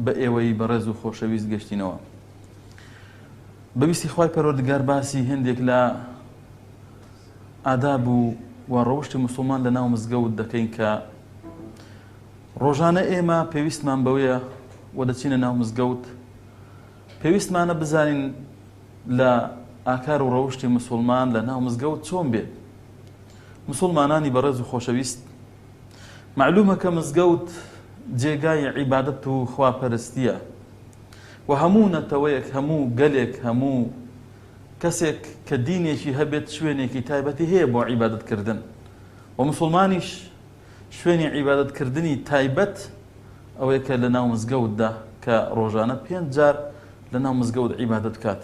بە ئێوەی بەڕێز و خۆشەویست گەشتینەوە. بەویستی خوای پەروەردگار باسی هەندێک لە ئاداب و ڕەوشتی موسڵمان لە ناو مزگەوت دەکەین کە ڕۆژانە ئێمە پێویستمان بەوەیە و دەچینە ناو مزگەوت پێویستمانە بزانین لە ئاکار و ڕەوشتی موسڵمان لە ناو مزگەوت چۆن بێت. موسڵمانانی بەڕێز و خۆشەویست، معلومە کە مزگەوت جێگای عیبادەت و خواپەرستیە و هەموو نەتەوەیەک، هەموو گەلێک، هەموو کەسێک کە دینێکی هەبێت شوێنێکی تایبەتی هەیە بۆ عیبادەتکردن و موسڵمانیش شوێنی عیبادەتکردنی تایبەت ئەوەیە کە لە ناو مزگەوتدا کە ڕۆژانە 5 جار لە ناو مزگەوت عیبادەت بکات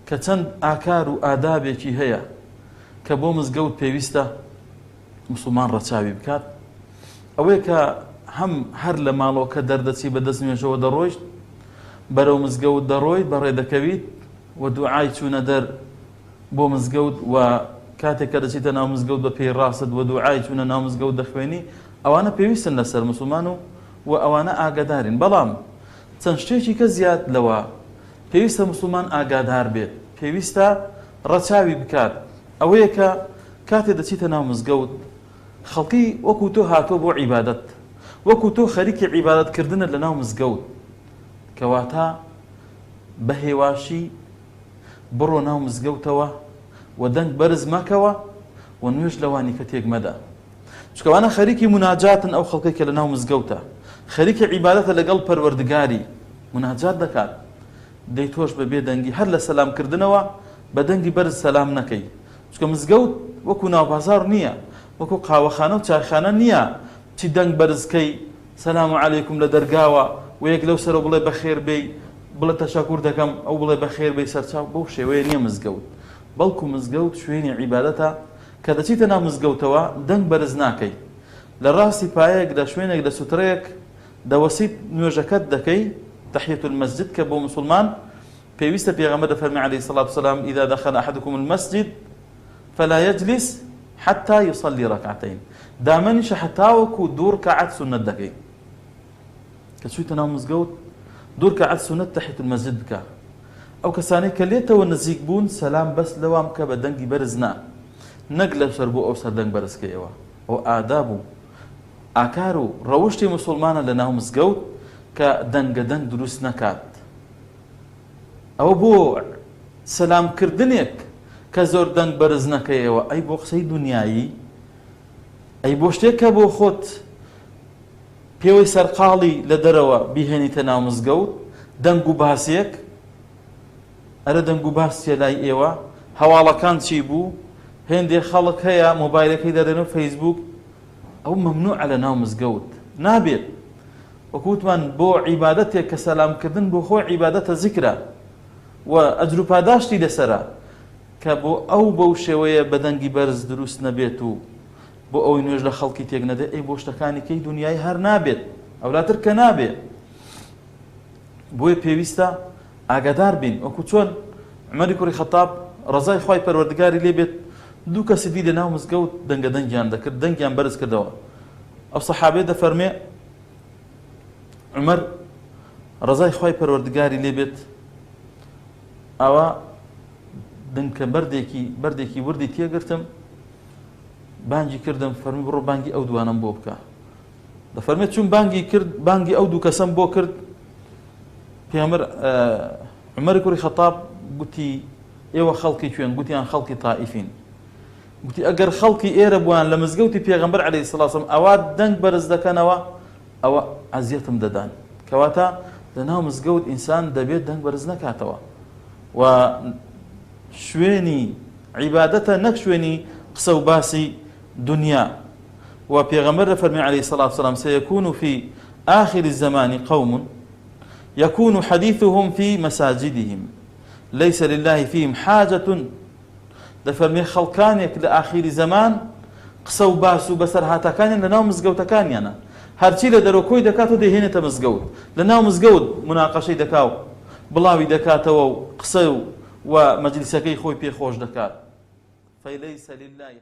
کە چەند ئاکار و ئادابێکی هەیە کە بۆ مزگەوت پێویستە موسڵمان ڕەچاوی بکات. ئەوەیە کە هەر لە ماڵەوە کە دەردەچی بەدەست نوێژەوە دەڕۆیت بەرەو مزگەوت دەڕۆیت بەڕێ دەکەویت و دوعای چوونە دەر بۆ مزگەوت و کاتێک کە دەچیتە ناو مزگەوت بە پێی ڕاست و دوعای چوونە ناو مزگەوت دەخوێنی، ئەوانە پێویستن لەسەر موسڵمان و ئەوانە ئاگادارین. بەڵام چەند شتێکی کە زیاد لەوە پێویستە موسڵمان ئاگادار بێت، پێویستە ڕەچاوی بکات. ئەوەیە کە کاتێک دەچیتە ناو مزگەوت خەڵکی وەکو تۆ هاتۆ بۆ عیبادەت، وەکو تۆ خەریکی عیبادەتکردنت لە ناو مزگەوت، کەواتە بە هێواشی بڕۆ ناو مزگەوتەوە و دەنگ بەرز مەکەوە و نوێژ لەوانی کە تێک مەدە، چکەوانە خەریکی مناجاتن. ئەو خەڵکی کە لە ناو مزگەوتە خەریکی عیبادەتە لەگەڵ پەروەردگاری مناجات دەکات، دەی تۆش بەبێ دەنگی هەر لە سەلامکردنەوە بە دەنگی بەرز سەلام نەکەی، چکە مزگەوت وەکو ناوبازار نییە، وەکو قاوەخانە و چایخانە نییە چی دەنگ بەرزکەی سەلام عەلەیکوم لە دەرگاوە و یەک لەو سەرەوە بڵێ بەخێر بێی، بڵێ تەشەکوور دەکەم، ئەو بڵێ بەخێر بێی سەرچاو. بەو شێوەیە نییە مزگەوت، بەڵکو مزگەوت شوێنی عیبادەتە کە دەچیتە ناو مزگەوتەوە دەنگ بەرز ناکەی، لە ڕاستی پایەک لە شوێنێک لە سوترەیەک دەوەسیت نوێژەکەت دەکەی، تەحیەت المەسجد کە بۆ موسڵمان پێویستە پێغەمبەر دەفەرمێ عەلەیهی السەڵاتو وەسەلام ئیذا دەخەل ئەحەدوکم المەسجد فلا يجلس حتى يصلي ركعتين، دامەنیشە حتاوەکو 2 ڕکەعەت سونەت دەکەی، کە چوویتە ناو مزگەوت 2 ڕکەعەت سونەت تەحیەت المەسجد بکە. ئەو کەسانەی کە لێتەوە نزیک بوون سەلام بەس لەوام کە بە دەنگی بەرز نا، نەک لەسەر بۆ ئەو سەر دەنگ بەرزکەیەوە. ئەو ئاداب و ئاکار و ڕەوشتی موسڵمانە لە ناو مزگەوت کە دەنگە دەنگ دروست نەکات. ئەوە بۆ سەلامکردنێک کە زۆر دەنگ بەرز نەکەیەوە، ئەی بۆ قسەی دنیایی، ئەی بۆ شتێک کە بۆ خۆت پێوەی سەرقاڵی لە دەرەوە بیهێنیتە ناو مزگەوت، دەنگ و باسێک. ئەرە دەنگ و باس چێ لای ئێوە؟ هەواڵەکان چی بوو؟ هێندێک خەڵک هەیە مۆبایلەکەی دەدەنێ و فەیسبوک، ئەو مەمنوعە لە ناو مزگەوت نابێت. وەکوتمان بۆ عیبادەتێک کە سەلامکردن بۆ خۆی عیبادەتە زیکرە و ئەجر و پاداشتی لەسەرە، کە بۆ ئەو بەو شێوەیە بە دەنگی بەرز دروست نەبێت و بۆ ئەوەی نوێژ لە خەڵکی تێک نەدێت، ئەی بۆ شتەکانی کەی دنیای هەر نابێت، ئەولاتر کە نابێت. بۆیە پێویستە ئاگادار بین. وەکو چۆن عومەری کوڕی خەتاب ڕەزای خوای پەروەردگاری لێبێت 2 کەسی دی لە ناو مزگەوت دەنگە دەنگیان دەکرد، دەنگیان بەرز کردەوە. ئەو سەحابەی دەفەرمێ عومەر ڕەزای خوای پەروەردگاری لێبێت ئەوە دەنگکە بەردێکی وردی تێگرتم، بانگی کردم، فەرمی بڕۆ بانگی ئەو دوانم بۆ بکە. دەفەرمێت چون بانگی کرد، بانگی ئەو 2 کەسەم بۆ کرد، پێغەمبەر عومەری کوڕی خەتاب گوتی ئێوە خەڵکی کوێن؟ گوتیان خەڵکی تائیفین. گوتی ئەگەر خەڵکی ئێرە بووان لە مزگەوتی پێغەمبەر عەلەیهی السەڵاتو وەسەلام ئەوا دەنگ بەرز دەکەنەوە، ئەوە ئەزیەتم دەدان. کەواتە لە ناو مزگەوت ئینسان دەبێت دەنگ بەرز نەکاتەوە و شوێنی عیبادەتە، نەک شوێنی قسە و باسی دنیا. و پێغەمبەر دەفەرمێ عەلەیهی السەڵاتو وەسەلام سەیەکون فی آخر الزمان قوم يكون حديثهم في مساجدهم ليس لله فيهم حاجة. دەفەرمێ خەڵکانێک لە ئاخیری زەمان قسە و باس و بەسەر هاتەکانیان لە ناو مزگەوتەکانیانە، هەرچی لە دەرەوە کۆی دەکات و دەهێنێتە مزگەوت، لە ناو مزگەوت مناقەشەی دەکا و بڵاوی دەکاتەوە و قسە و مەجلیسەکەی خۆی پێخۆش دەکات. فليس لله